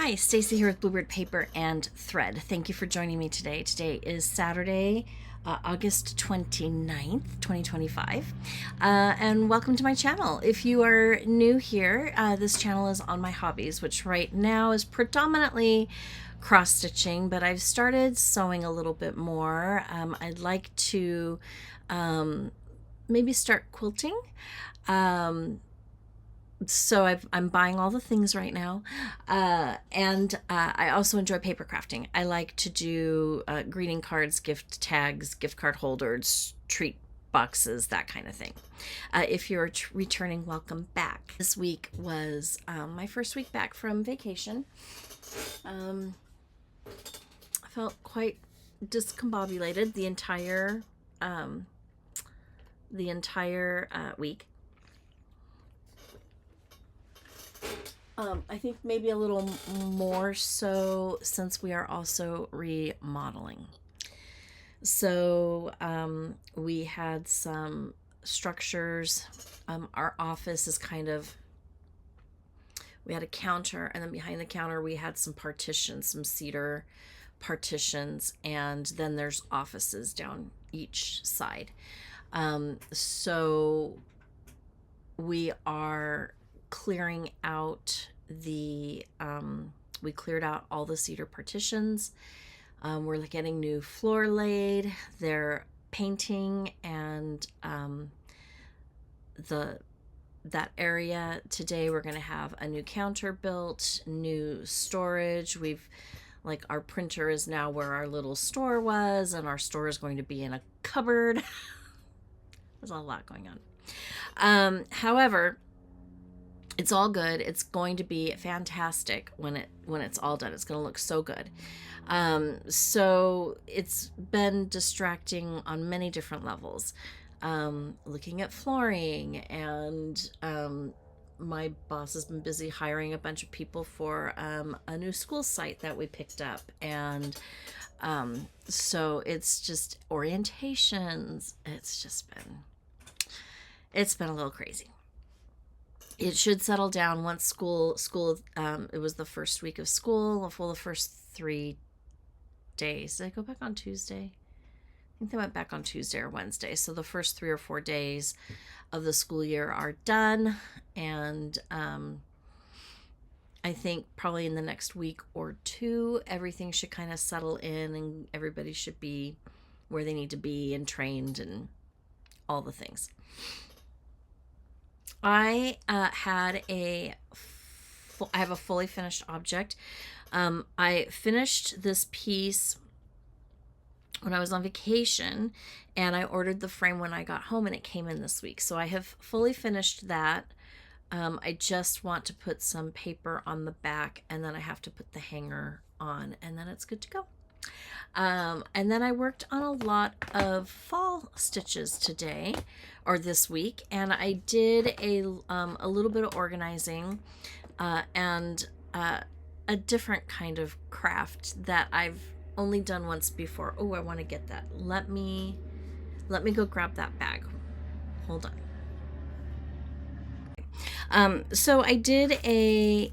Hi, Stacy here with Bluebird Paper and Thread. Thank you for joining me today. Today is Saturday, August 29th, 2025. And welcome to my channel. If you are new here, this channel is on my hobbies, which right now is predominantly cross-stitching, but I've started sewing a little bit more. I'd like to maybe start quilting. So I'm buying all the things right now, and I also enjoy paper crafting. I like to do greeting cards, gift tags, gift card holders, treat boxes, that kind of thing. If you're returning, welcome back. This week was my first week back from vacation. I felt quite discombobulated the entire week. I think maybe a little more so since we are also remodeling. So we had some structures. Our office is we had a counter, and then behind the counter we had some partitions, some cedar partitions, and then there's offices down each side. So we are clearing out we cleared out all the cedar partitions. We're getting new floor laid. They're painting and that area today. We're going to have a new counter built, new storage. Our printer is now where our little store was, and our store is going to be in a cupboard. There's a lot going on. However, it's all good. It's going to be fantastic when it's all done. It's going to look so good. So it's been distracting on many different levels. Looking at flooring, and my boss has been busy hiring a bunch of people for a new school site that we picked up, and so it's just orientations. It's been a little crazy. It should settle down once school, it was the first week of school, the first 3 days. Did I go back on Tuesday? I think they went back on Tuesday or Wednesday. So the first 3 or 4 days of the school year are done. And I think probably in the next week or two, everything should kind of settle in and everybody should be where they need to be and trained and all the things. I have a fully finished object. I finished this piece when I was on vacation, and I ordered the frame when I got home, and it came in this week. So I have fully finished that. I just want to put some paper on the back, and then I have to put the hanger on, and then it's good to go. And then I worked on a lot of fall stitches today, or this week, and I did a little bit of organizing and a different kind of craft that I've only done once before. Oh, I want to get that. Let me go grab that bag. Hold on. So I did a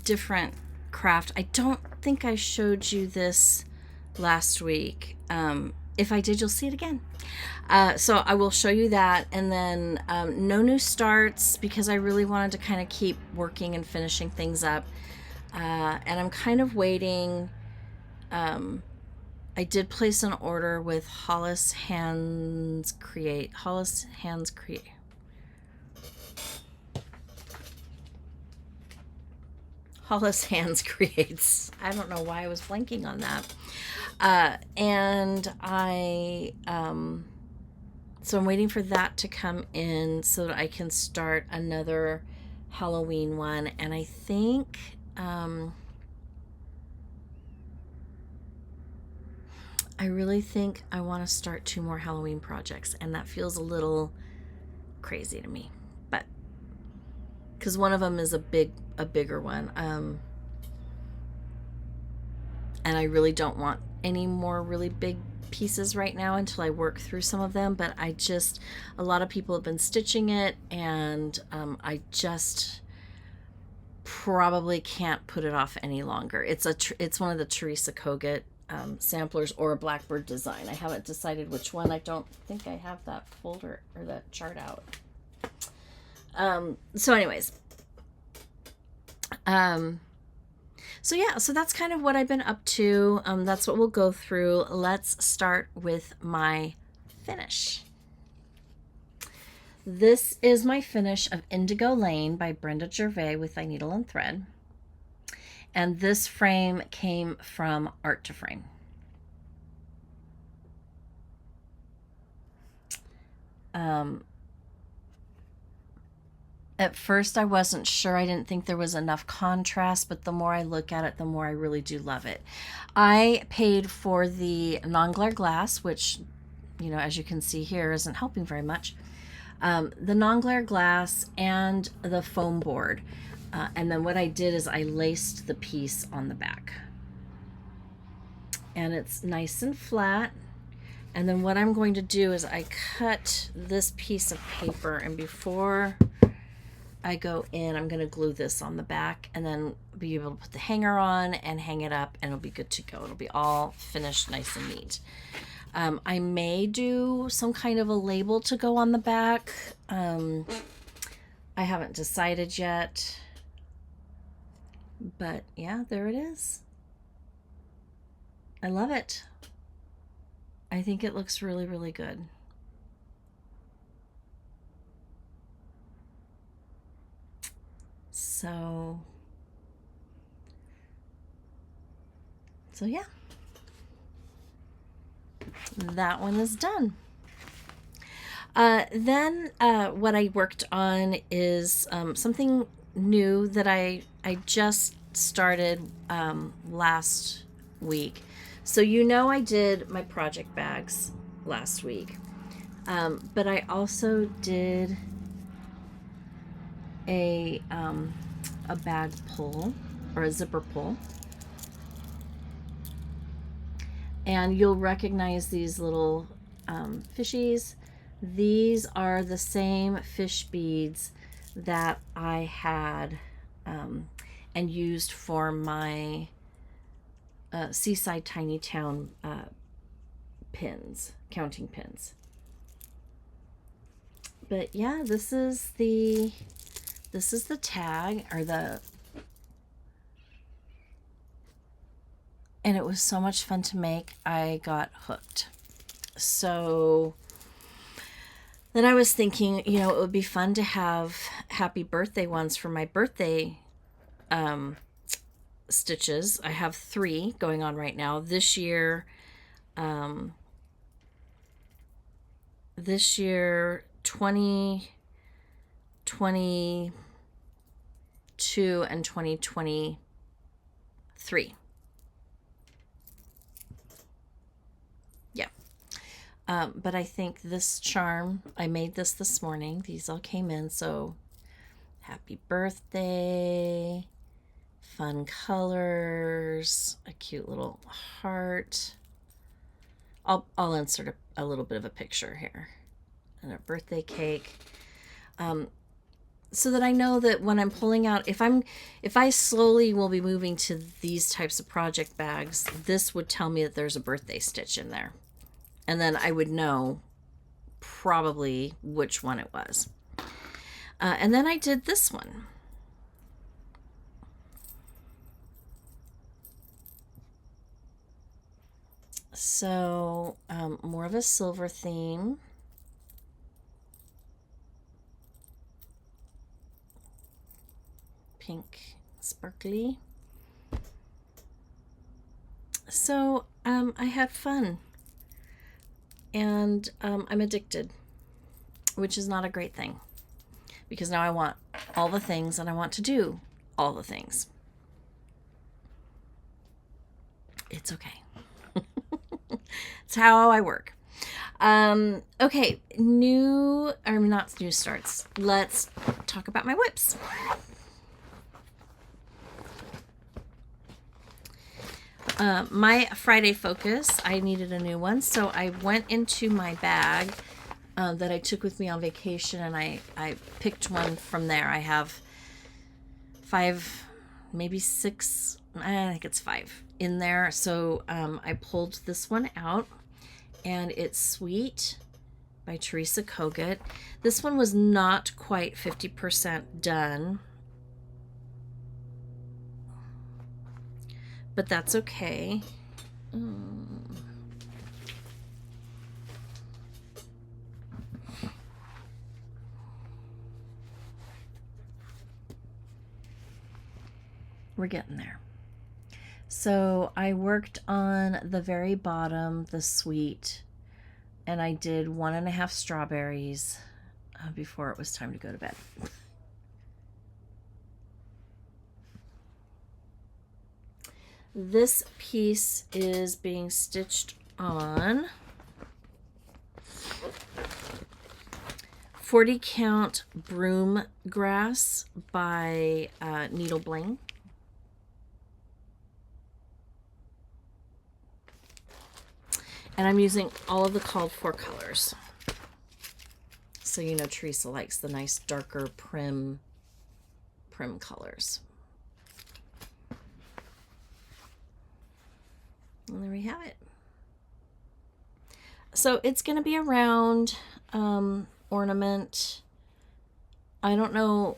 different craft. I don't think I showed you this last week. If I did, you'll see it again. So I will show you that, and then no new starts because I really wanted to kind of keep working and finishing things up. And I'm kind of waiting. I did place an order with Hollis Hands Creates. I don't know why I was blanking on that. And so I'm waiting for that to come in so that I can start another Halloween one. And I think, I really think I want to start 2 more Halloween projects, and that feels a little crazy to me, but because one of them is a bigger one. And I really don't want any more really big pieces right now until I work through some of them, but a lot of people have been stitching it, and I just probably can't put it off any longer. It's one of the Teresa Kogut samplers or a Blackbird design. I haven't decided which one. I don't think I have that folder or that chart out. So anyways, so yeah, so that's kind of what I've been up to. That's what we'll go through. Let's start with my finish. This is my finish of Indigo Lane by Brenda Gervais with Thy Needle and Thread. And this frame came from Art to Frame. At first I wasn't sure. I didn't think there was enough contrast, but the more I look at it, the more I really do love it. I paid for the non-glare glass, which, you know, as you can see here, isn't helping very much. The non-glare glass and the foam board. And then what I did is I laced the piece on the back. And it's nice and flat. And then what I'm going to do is I cut this piece of paper, and before I go in, I'm going to glue this on the back and then be able to put the hanger on and hang it up, and it'll be good to go. It'll be all finished nice and neat. I may do some kind of a label to go on the back. I haven't decided yet. But yeah, there it is. I love it. I think it looks really, really good. So yeah. That one is done. Then what I worked on is something new that I just started last week. So you know I did my project bags last week, but I also did a bag pull or a zipper pull. And you'll recognize these little fishies. These are the same fish beads that I had and used for my Seaside Tiny Town pins, counting pins. But yeah, this is the tag, or the, and it was so much fun to make. I got hooked. So then I was thinking, you know, it would be fun to have happy birthday ones for my birthday stitches. I have 3 going on right now. This year 2022 and 2023. Yeah. But I think this charm, I made this morning. These all came in. So happy birthday, fun colors, a cute little heart. I'll insert a little bit of a picture here, and a birthday cake. So that I know that when I'm pulling out, if I slowly will be moving to these types of project bags, this would tell me that there's a birthday stitch in there. And then I would know probably which one it was. And then I did this one. So more of a silver theme. Pink sparkly. So I had fun, and I'm addicted, which is not a great thing, because now I want all the things and I want to do all the things. It's okay. It's how I work. Okay, not new starts. Let's talk about my whips. My Friday focus, I needed a new one, so I went into my bag that I took with me on vacation, and I picked one from there. I have 5, maybe 6, I think it's 5 in there. So I pulled this one out, and it's Sweet by Teresa Kogut. This one was not quite 50% done, but that's okay. We're getting there. So I worked on the very bottom, the Sweet, and I did 1.5 strawberries before it was time to go to bed. This piece is being stitched on 40 count Broomgrass by Needle Bling. And I'm using all of the called for colors. So you know Teresa likes the nice darker prim colors. And there we have it. So it's going to be a round ornament. I don't know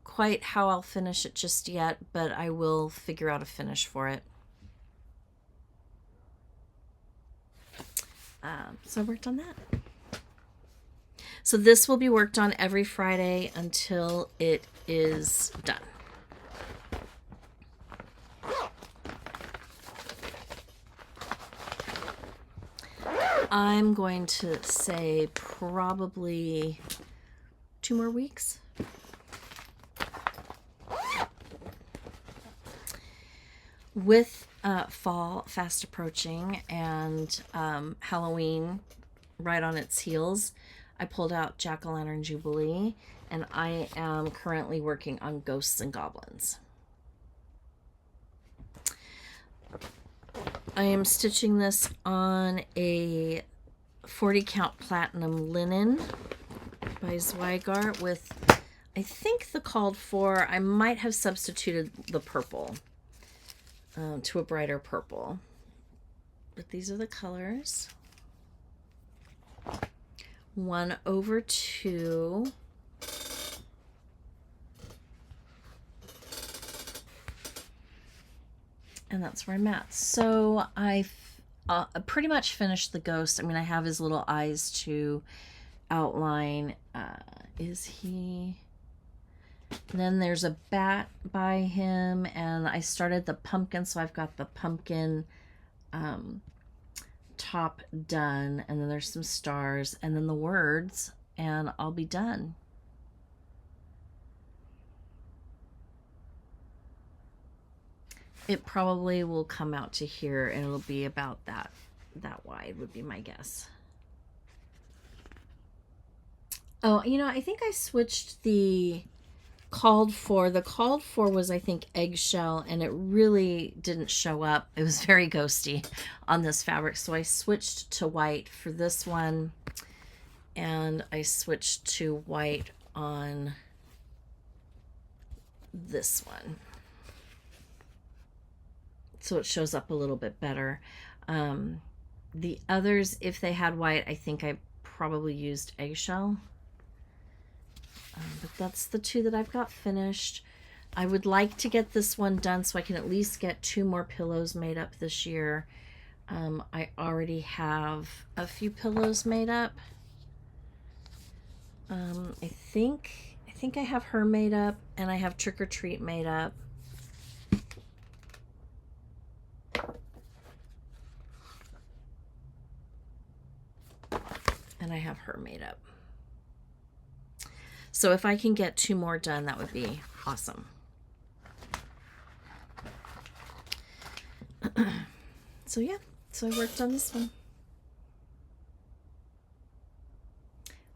quite how I'll finish it just yet, but I will figure out a finish for it. So I worked on that. So this will be worked on every Friday until it is done. I'm going to say probably 2 more weeks. With fall fast approaching and Halloween right on its heels, I pulled out Jack-o'-lantern Jubilee, and I am currently working on Ghosts and Goblins. I am stitching this on a 40 count platinum linen by Zweigart with, I think the called for, I might have substituted the purple to a brighter purple. But these are the colors. 1/2. And that's where I'm at. So I pretty much finished the ghost. I mean, I have his little eyes to outline. Is he... And then there's a bat by him, and I started the pumpkin, so I've got the pumpkin top done, and then there's some stars, and then the words, and I'll be done. It probably will come out to here, and it'll be about that wide would be my guess. Oh, you know, I think I switched the called for. The called for was, I think, eggshell, and it really didn't show up. It was very ghosty on this fabric, so I switched to white for this one, and I switched to white on this one, so it shows up a little bit better. The others, if they had white, I think I probably used eggshell. But that's the 2 that I've got finished. I would like to get this one done so I can at least get 2 more pillows made up this year. I already have a few pillows made up. I think I have her made up, and I have Trick or Treat made up. And I have her made up. So if I can get 2 more done, that would be awesome. So yeah, so I worked on this one.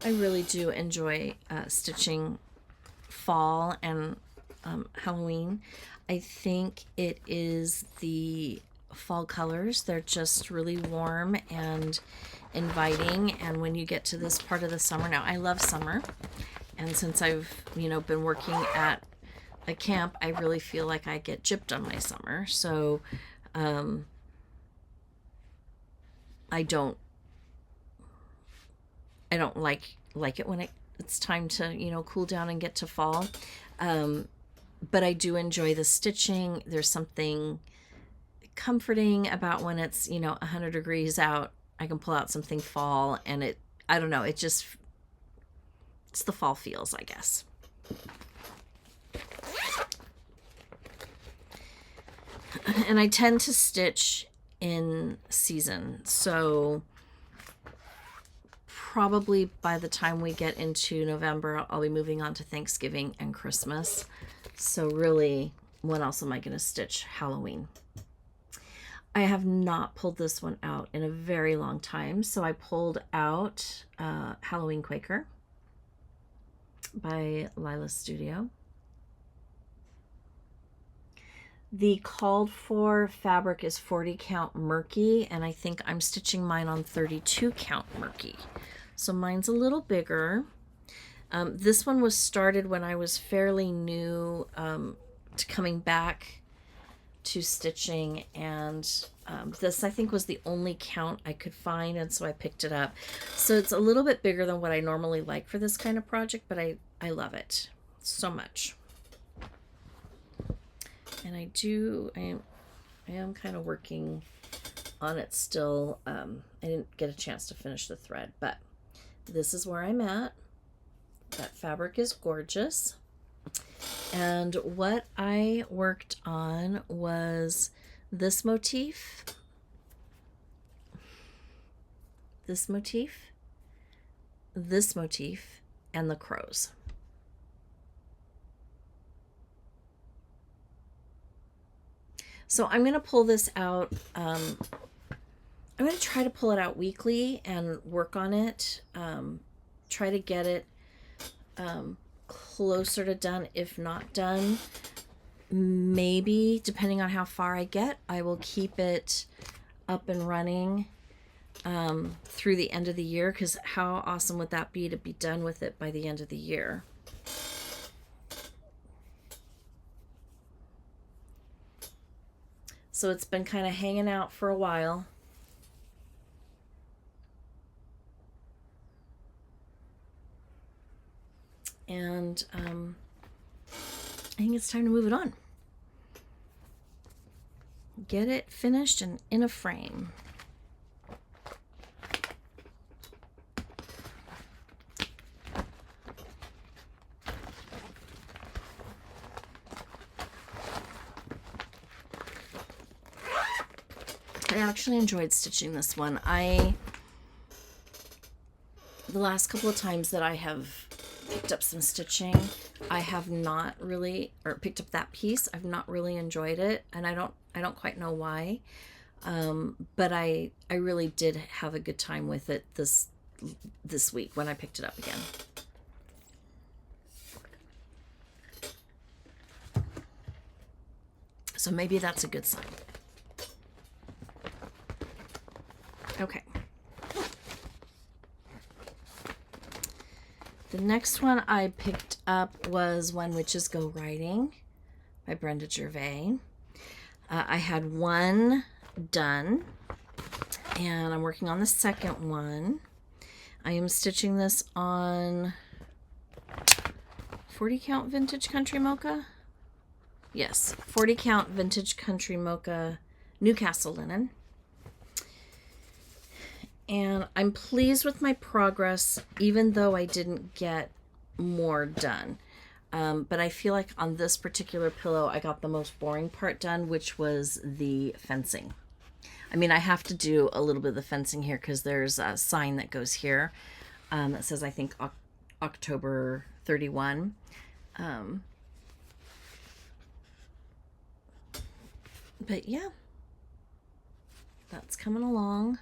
I really do enjoy stitching fall and Halloween. I think it is the fall colors. They're just really warm and inviting, and when you get to this part of the summer, now I love summer, and since I've been working at at camp, I really feel like I get gypped on my summer. So I don't like it when it's time to, you know, cool down and get to fall. But I do enjoy the stitching. There's something comforting about when it's, you know, 100 degrees out. I can pull out something fall, and I don't know, it's the fall feels, I guess. And I tend to stitch in season, so probably by the time we get into November, I'll be moving on to Thanksgiving and Christmas. So really, when else am I going to stitch Halloween? I have not pulled this one out in a very long time, so I pulled out Halloween Quaker by Lila Studio. The called for fabric is 40 count Murky, and I think I'm stitching mine on 32 count Murky. So mine's a little bigger. This one was started when I was fairly new to coming back to stitching, and this I think was the only count I could find, and so I picked it up. So it's a little bit bigger than what I normally like for this kind of project, but I love it so much. And I am kind of working on it still. I didn't get a chance to finish the thread, but this is where I'm at. That fabric is gorgeous. And what I worked on was this motif, this motif, this motif, and the crows. So I'm going to pull this out. I'm going to try to pull it out weekly and work on it. Try to get it closer to done, if not done. Maybe, depending on how far I get, I will keep it up and running through the end of the year, because how awesome would that be to be done with it by the end of the year? So it's been kind of hanging out for a while. And I think it's time to move it on. Get it finished and in a frame. I actually enjoyed stitching this one. The last couple of times that I have picked up some stitching, I have not really, or picked up that piece, I've not really enjoyed it, and I don't quite know why. But I really did have a good time with it this week when I picked it up again. So maybe that's a good sign. Okay. The next one I picked up was When Witches Go Riding by Brenda Gervais. I had one done, and I'm working on the second one. I am stitching this on 40 count Vintage Country Mocha. Yes, 40 count Vintage Country Mocha Newcastle linen. And I'm pleased with my progress, even though I didn't get more done. But I feel like on this particular pillow, I got the most boring part done, which was the fencing. I mean, I have to do a little bit of the fencing here because there's a sign that goes here that says, I think, October 31. But yeah, that's coming along.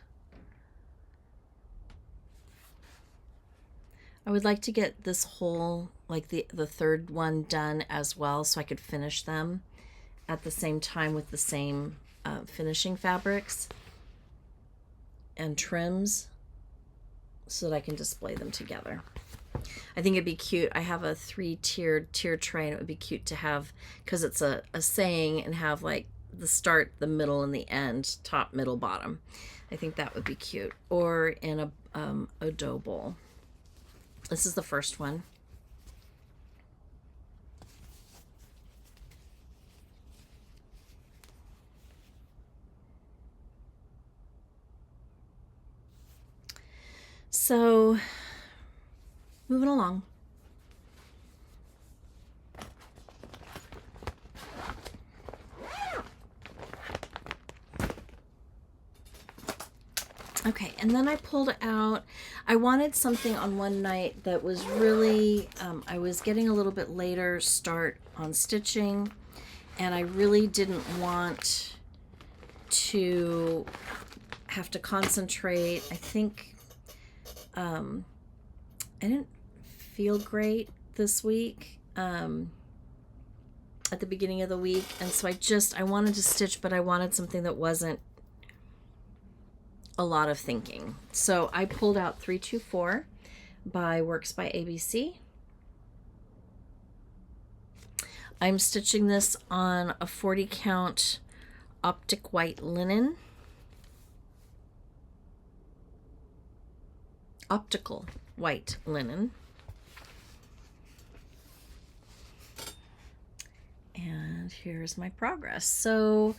I would like to get this whole, like the third one done as well, so I could finish them at the same time with the same finishing fabrics and trims, so that I can display them together. I think it'd be cute. I have a 3-tiered tier tray, and it would be cute to have, because it's a saying, and have like the start, the middle, and the end, top, middle, bottom. I think that would be cute. Or in a dough bowl. This is the first one. So, moving along. Okay, and then I pulled out, I wanted something on one night that was really, I was getting a little bit later start on stitching, and I really didn't want to have to concentrate. I think I didn't feel great this week, at the beginning of the week, and so I wanted to stitch, but I wanted something that wasn't a lot of thinking. So I pulled out 324 by Works by ABC. I'm stitching this on a 40 count optic white linen. Optical white linen. And here's my progress. So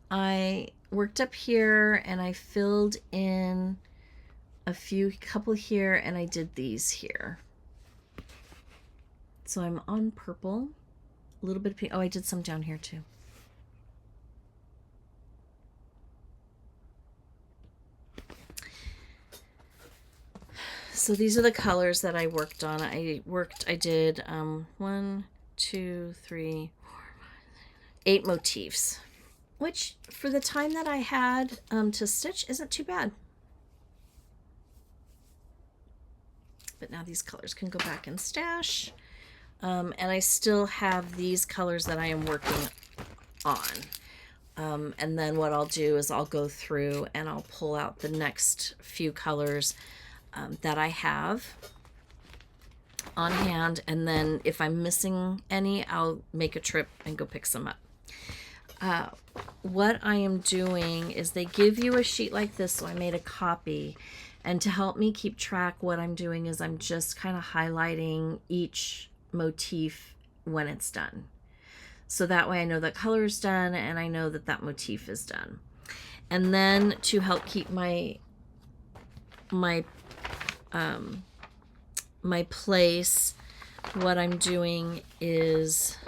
I worked up here and I filled in a couple here, and I did these here. So I'm on purple, a little bit of pink. Oh, I did some down here too. So these are the colors that I worked on. I did 1, 2, 3, 4, 5, 8 motifs, which for the time that I had to stitch isn't too bad. But now these colors can go back and stash. And I still have these colors that I am working on. And then what I'll do is I'll go through and I'll pull out the next few colors that I have on hand. And then if I'm missing any, I'll make a trip and go pick some up. What I am doing is they give you a sheet like this, so I made a copy. And to help me keep track, what I'm doing is I'm just kind of highlighting each motif when it's done. So that way I know the color is done and I know that that motif is done. And then to help keep my place, what I'm doing is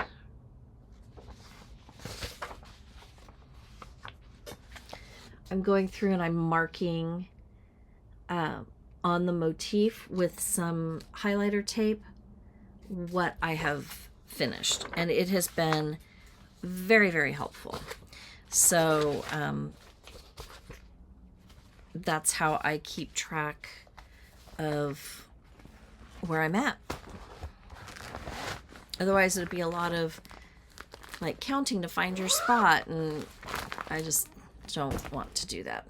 I'm going through and I'm marking on the motif with some highlighter tape what I have finished, and it has been very, very helpful. So that's how I keep track of where I'm at. Otherwise it'd be a lot of like counting to find your spot, and I just don't want to do that.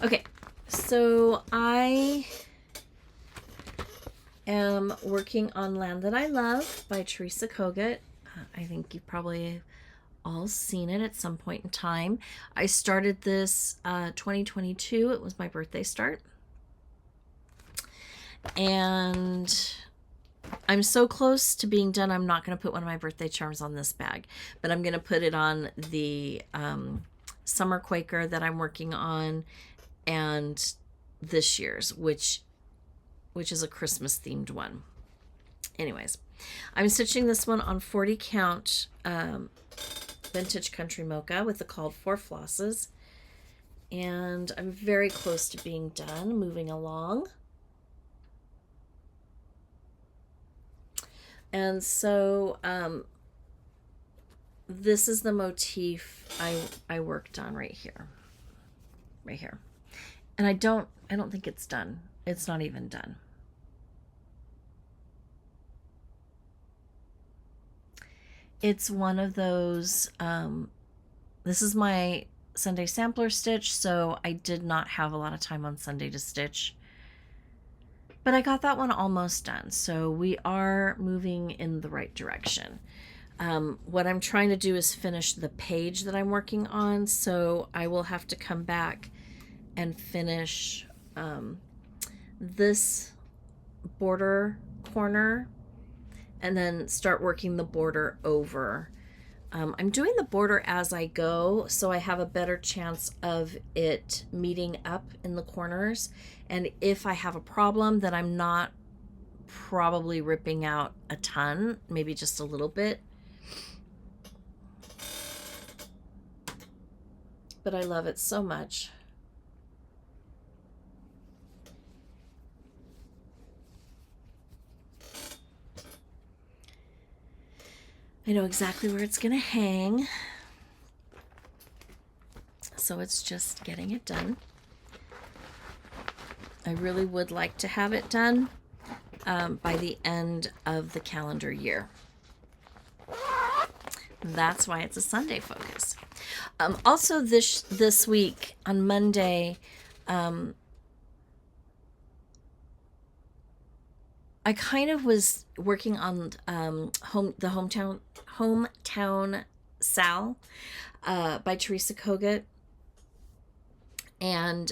Okay, so I am working on Land That I Love by Teresa Kogut. I think you've probably all seen it at some point in time. I started this 2022. It was my birthday start. And I'm so close to being done, I'm not going to put one of my birthday charms on this bag, but I'm going to put it on the summer Quaker that I'm working on, and this year's, which is a Christmas themed one. Anyways, I'm stitching this one on 40 count vintage country Mocha with the called for flosses, and I'm very close to being done, moving along. And so this is the motif I worked on right here. And I don't think it's done. It's not even done. It's one of those this is my Sunday sampler stitch, so I did not have a lot of time on Sunday to stitch. But I got that one almost done, so we are moving in the right direction. What I'm trying to do is finish the page that I'm working on, so I will have to come back and finish this border corner and then start working the border over. I'm doing the border as I go, so I have a better chance of it meeting up in the corners. And if I have a problem, then I'm not probably ripping out a ton, maybe just a little bit. But I love it so much. I know exactly where it's going to hang. So it's just getting it done. I really would like to have it done by the end of the calendar year. That's why it's a Sunday focus. Also this week on Monday, I kind of was working on hometown Sal by Teresa Kogut, and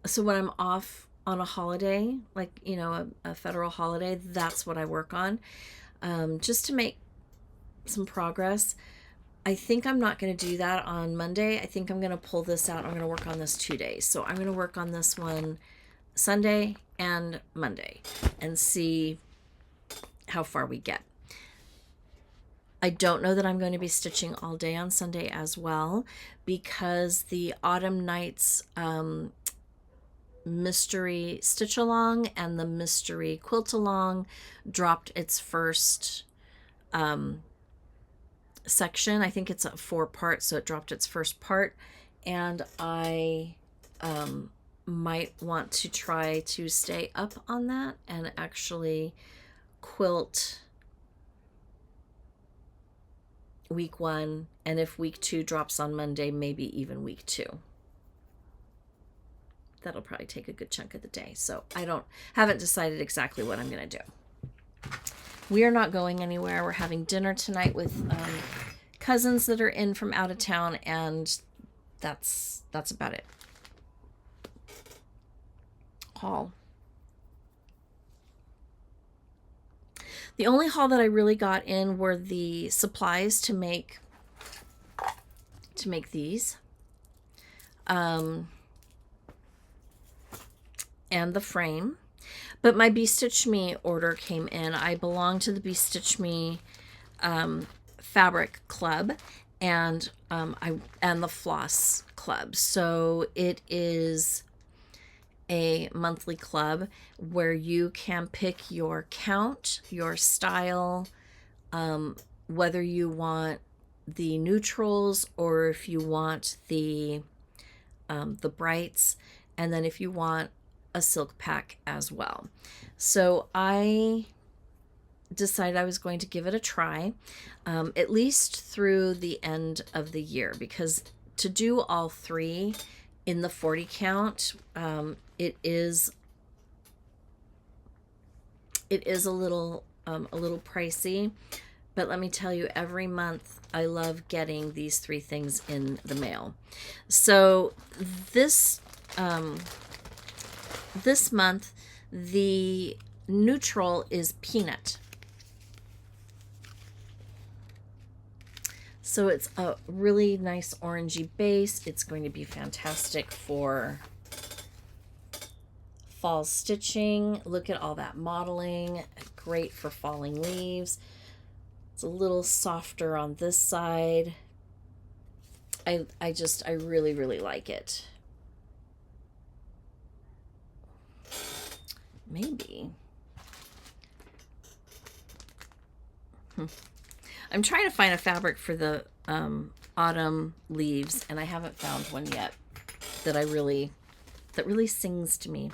so when I'm off on a holiday, like, you know, a federal holiday, that's what I work on, just to make some progress. I think I'm not going to do that on Monday. I think I'm going to pull this out. I'm going to work on this 2 days. So I'm going to work on this one Sunday and Monday and see how far we get. I don't know that I'm going to be stitching all day on Sunday as well, because the Autumn Nights mystery stitch along and the mystery quilt along dropped its first section. I think it's a 4-part, so it dropped its first part, and I might want to try to stay up on that and actually quilt week 1, and if week 2 drops on Monday, maybe even week 2. That'll probably take a good chunk of the day, so haven't decided exactly what I'm going to do. We are not going anywhere. We're having dinner tonight with cousins that are in from out of town, and that's about it. Haul. The only haul that I really got in were the supplies to make these, and the frame. But my Be Stitch Me order came in. I belong to the Be Stitch Me fabric club and the floss club. So it is a monthly club where you can pick your count, your style, whether you want the neutrals or if you want the brights, and then if you want a silk pack as well. So I decided I was going to give it a try, at least through the end of the year, because to do all 3 in the 40 count, it is a little pricey. But let me tell you, every month I love getting these 3 things in the mail. So this month, the neutral is peanut. So it's a really nice orangey base. It's going to be fantastic for fall stitching. Look at all that modeling. Great for falling leaves. It's a little softer on this side. I really, really like it. Maybe. I'm trying to find a fabric for the autumn leaves, and I haven't found one yet that really sings to me.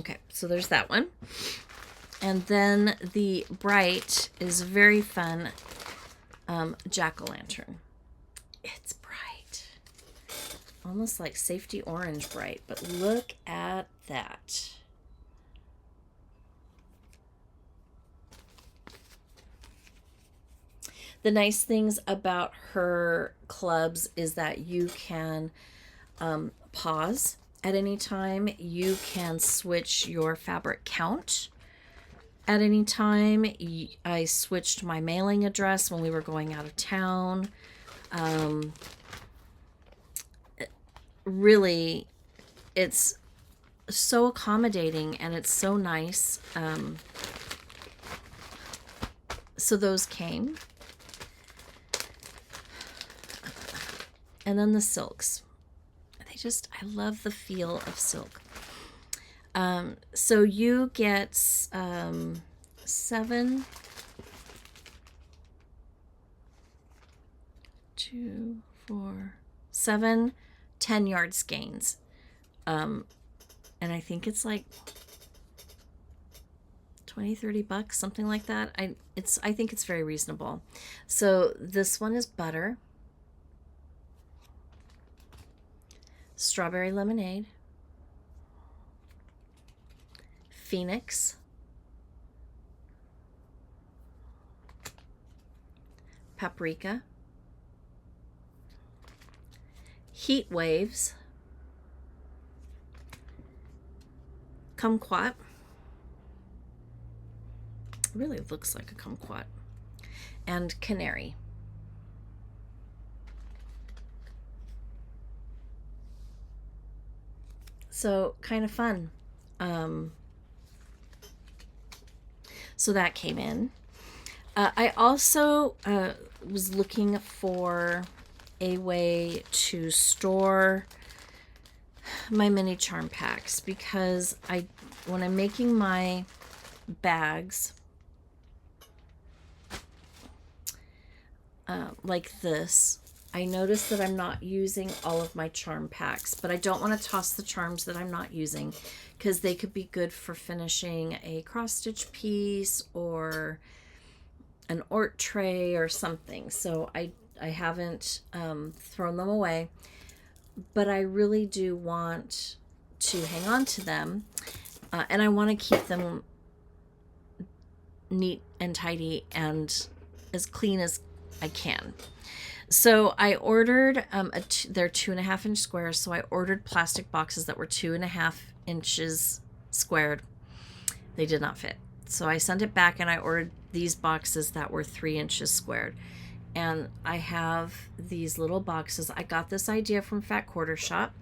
Okay, so there's that one. And then the bright is very fun jack-o'-lantern. It's bright. Almost like safety orange bright, but look at that. The nice things about her clubs is that you can pause at any time. You can switch your fabric count at any time. I switched my mailing address when we were going out of town. Really, it's so accommodating and it's so nice. So those came. And then the silks. I love the feel of silk. So you get 7, 2, 4, 7, 10 yard skeins. And I think it's like 20, 30 bucks, something like that. I think it's very reasonable. So this one is butter. Strawberry lemonade, Phoenix, paprika, heat waves, kumquat. It really looks like a kumquat, and canary. So kind of fun. So that came in. I also was looking for a way to store my mini charm packs, because when I'm making my bags like this, I noticed that I'm not using all of my charm packs, but I don't want to toss the charms that I'm not using, because they could be good for finishing a cross stitch piece or an ort tray or something. So I haven't thrown them away, but I really do want to hang on to them, and I want to keep them neat and tidy and as clean as I can. So I ordered, they're 2.5 inch squares. So I ordered plastic boxes that were 2.5 inches squared. They did not fit. So I sent it back and I ordered these boxes that were 3 inches squared. And I have these little boxes. I got this idea from Fat Quarter Shop.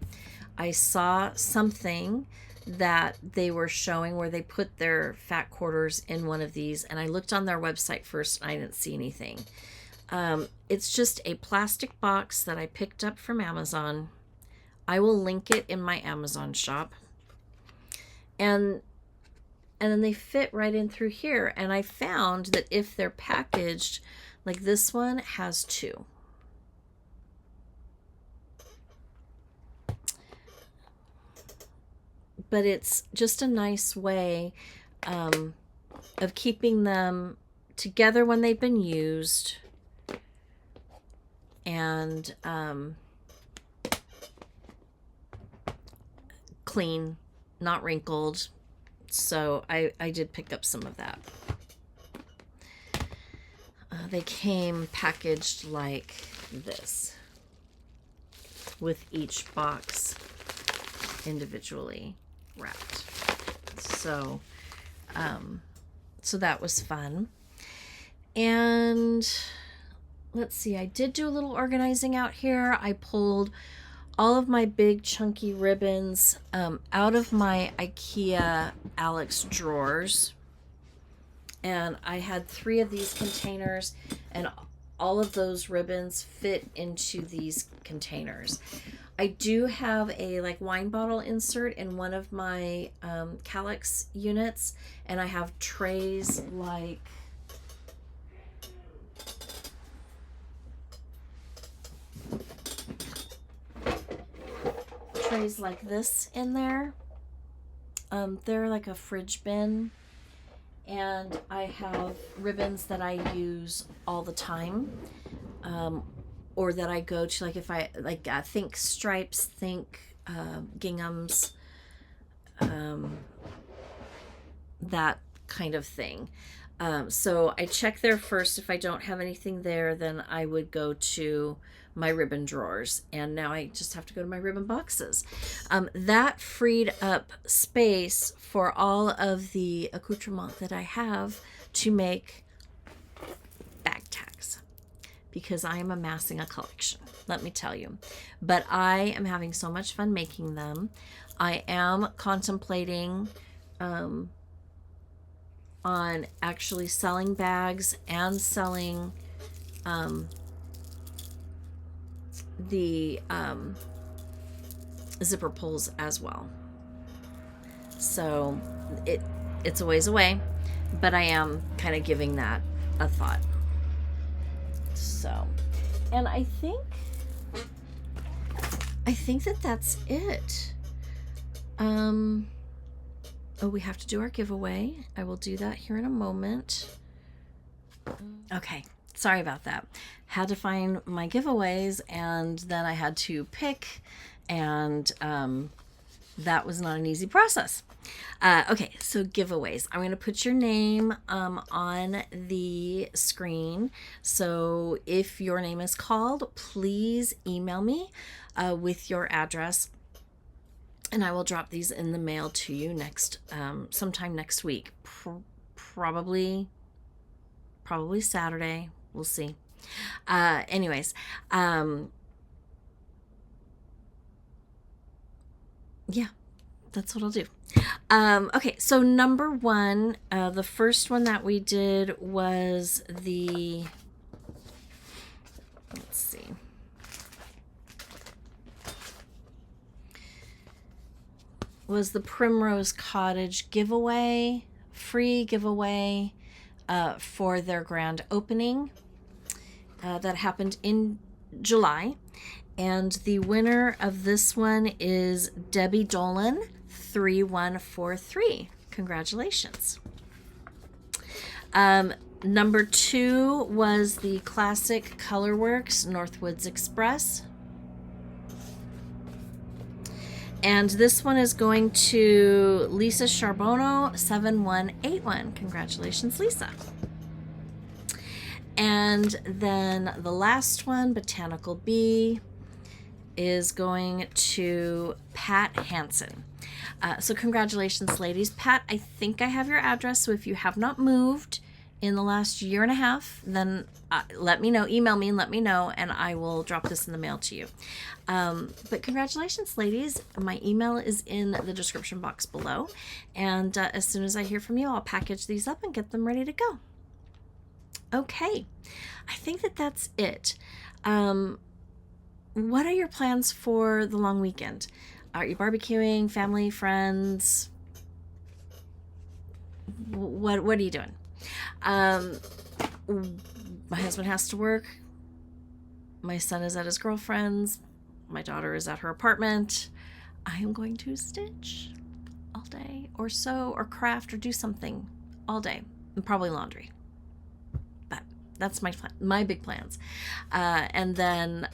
I saw something that they were showing where they put their fat quarters in one of these. And I looked on their website first and I didn't see anything. It's just a plastic box that I picked up from Amazon. I will link it in my Amazon shop. And then they fit right in through here. And I found that if they're packaged, like this one has 2. But it's just a nice way of keeping them together when they've been used. And clean, not wrinkled. So I did pick up some of that. They came packaged like this, with each box individually wrapped. So so that was fun. And let's see, I did do a little organizing out here. I pulled all of my big chunky ribbons out of my IKEA Alex drawers. And I had 3 of these containers, and all of those ribbons fit into these containers. I do have a like wine bottle insert in one of my Calyx units, and I have trays like this in there. They're like a fridge bin, and I have ribbons that I use all the time, or that I go to, like if I like think stripes, think ginghams, that kind of thing. So I check there first. If I don't have anything there, then I would go to my ribbon drawers, and now I just have to go to my ribbon boxes. That freed up space for all of the accoutrement that I have to make bag tags, because I am amassing a collection, let me tell you. But I am having so much fun making them. I am contemplating on actually selling bags and selling the zipper pulls as well. So it's a ways away, but I am kind of giving that a thought. So, and I think that that's it. Oh, we have to do our giveaway. I will do that here in a moment. Okay, sorry about that. Had to find my giveaways, and then I had to pick, and that was not an easy process. Okay, so giveaways. I'm going to put your name on the screen. So if your name is called, please email me with your address, and I will drop these in the mail to you sometime next week. Probably Saturday. We'll see. Anyways, yeah, that's what I'll do. Okay, so number one, the first one that we did was let's see. Was the Primrose Cottage giveaway, free giveaway for their grand opening that happened in July. And the winner of this one is Debbie Dolan 3143. Congratulations. Number two was the Classic Colorworks Northwoods Express. And this one is going to Lisa Charbonneau 7181. Congratulations, Lisa. And then the last one, Botanical Bee, is going to Pat Hansen. So congratulations, ladies. Pat, I think I have your address, so if you have not moved in the last year and a half, then let me know. Email me and let me know, and I will drop this in the mail to you. But congratulations, ladies. My email is in the description box below, and as soon as I hear from you, I'll package these up and get them ready to go. Okay, I think that that's it. What are your plans for the long weekend? Are you barbecuing, family, friends? What are you doing? My husband has to work. My son is at his girlfriend's. My daughter is at her apartment. I am going to stitch all day, or sew, or craft, or do something all day, and probably laundry. But that's my big plans. And then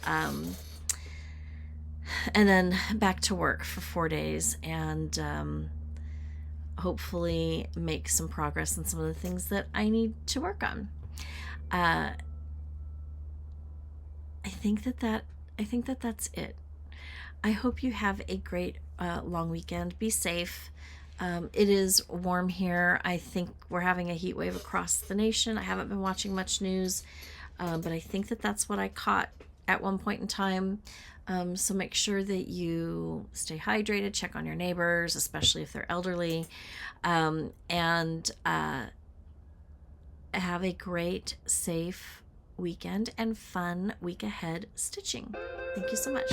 back to work for 4 days, and hopefully make some progress on some of the things that I need to work on. I think that that's it. I hope you have a great long weekend. Be safe. It is warm here. I think we're having a heat wave across the nation. I haven't been watching much news, but I think that that's what I caught at one point in time. So make sure that you stay hydrated, check on your neighbors, especially if they're elderly, and have a great, safe weekend and fun week ahead stitching. Thank you so much.